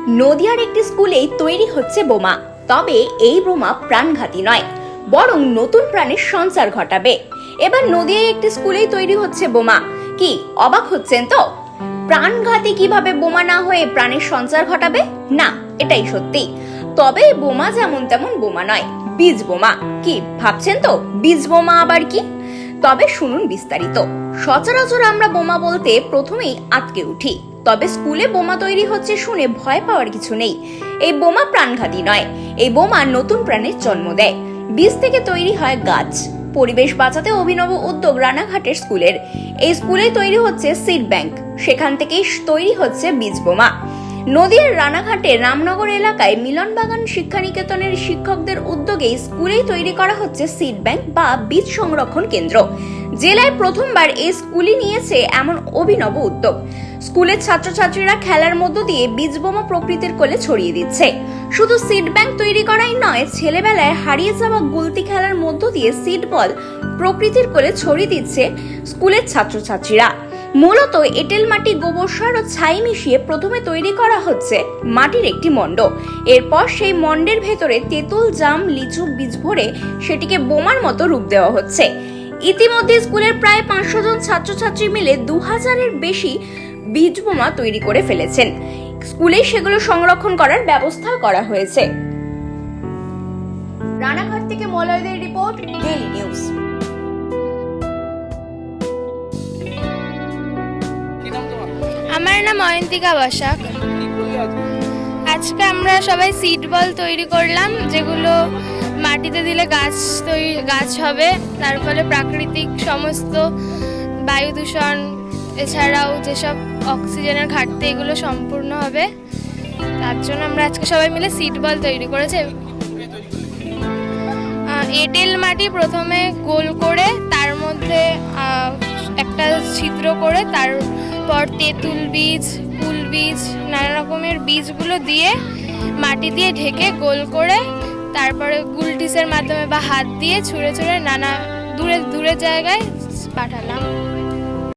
নদিয়ার একটি স্কুলেই তৈরি হচ্ছে বোমা। তবে এই বোমা প্রাণঘাতী নয়, বরং নতুন প্রাণের সঞ্চার ঘটাবে। এবার নদিয়ার একটি স্কুলেই তৈরি হচ্ছে বোমা। কি অবাক হচ্ছেন তো? প্রাণঘাতী কিভাবে বোমা না হয়ে প্রাণের সঞ্চার ঘটাবে? না, এটাই সত্যি। তবে বোমা যেমন তেমন বোমা নয়, বীজ বোমা। কি ভাবছেন তো, বীজ বোমা আবার কি? তবে শুনুন বিস্তারিত। সচরাচর আমরা বোমা বলতে প্রথমেই আটকে উঠি, তবে স্কুলে বোমা তৈরি হচ্ছে শুনে ভয় পাওয়ার কিছু নেই। এই বোমা প্রাণঘাতী নয়, এই বোমা নতুন প্রাণের জন্ম দেয়। বীজ থেকে তৈরি হয় গাছ। পরিবেশ বাঁচাতে অভিনব উদ্যোগ রানাঘাটের স্কুলের। এই স্কুলে তৈরি হচ্ছে সিড ব্যাংক, সেখান থেকেই তৈরি হচ্ছে বীজ বোমা। নদিয়ার রানাঘাটের রামনগর এলাকায় মিলনবাগান শিক্ষানিকেতনের শিক্ষকদের উদ্যোগে স্কুলেই তৈরি করা হচ্ছে সিড ব্যাংক বা বীজ সংরক্ষণ কেন্দ্র। জেলায় প্রথমবার এই স্কুলই নিয়েছে এমন অভিনব উদ্যোগ। স্কুলের ছাত্রছাত্রীরা খেলার মধ্য দিয়ে বীজ বোমা প্রকৃতির কোলে ছড়িয়ে দিচ্ছে। শুধু সিড ব্যাংক তৈরি করাই নয়, ছেলেবেলায় হারিয়ে যাওয়া গুলতি খেলার মধ্য দিয়ে সিড বল প্রকৃতির কোলে ছড়িয়ে দিচ্ছে স্কুলের ছাত্রছাত্রীরা। মূলত এঁটেল মাটি, গোবর সার ও ছাই মিশিয়ে প্রথমে তৈরি করা হচ্ছে মাটির একটি মণ্ড। এরপর সেই মণ্ডের ভেতরে তেঁতুল, জাম, লিচু বীজ ভরে সেটিকে বোমার মতো রূপ দেওয়া হচ্ছে। ইতিমধ্যে স্কুলের প্রায় 500 জন ছাত্রছাত্রী মিলে 2000-এর বেশি বীজ বোমা তৈরি করে ফেলেছেন। স্কুলে সেগুলো সংরক্ষণ করার ব্যবস্থা করা হয়েছে। রানাঘাট থেকে মলয়দের রিপোর্ট, ডেইলি নিউজ। আমার নাম অয়ন্তিকা বসাক। আজকে আমরা সবাই সিড বল তৈরি করলাম, যেগুলো মাটিতে দিলে গাছ হবে। তার ফলে প্রাকৃতিক সমস্ত বায়ু দূষণ, এছাড়াও যেসব অক্সিজেনের ঘাটতি, এগুলো সম্পূর্ণ হবে। তার জন্য আমরা আজকে সবাই মিলে সিড বল তৈরি করেছি। এঁটেল মাটি প্রথমে গোল করে তার মধ্যে একটা ছিদ্র করে, তারপর তেঁতুল বীজ, কুল বীজ, নানা রকমের বীজগুলো দিয়ে মাটি দিয়ে ঢেকে গোল করে, তারপরে গুলটিসের মাধ্যমে বা হাত দিয়ে ছুঁড়ে ছুঁড়ে নানা দূরে দূরে জায়গায় পাঠালাম।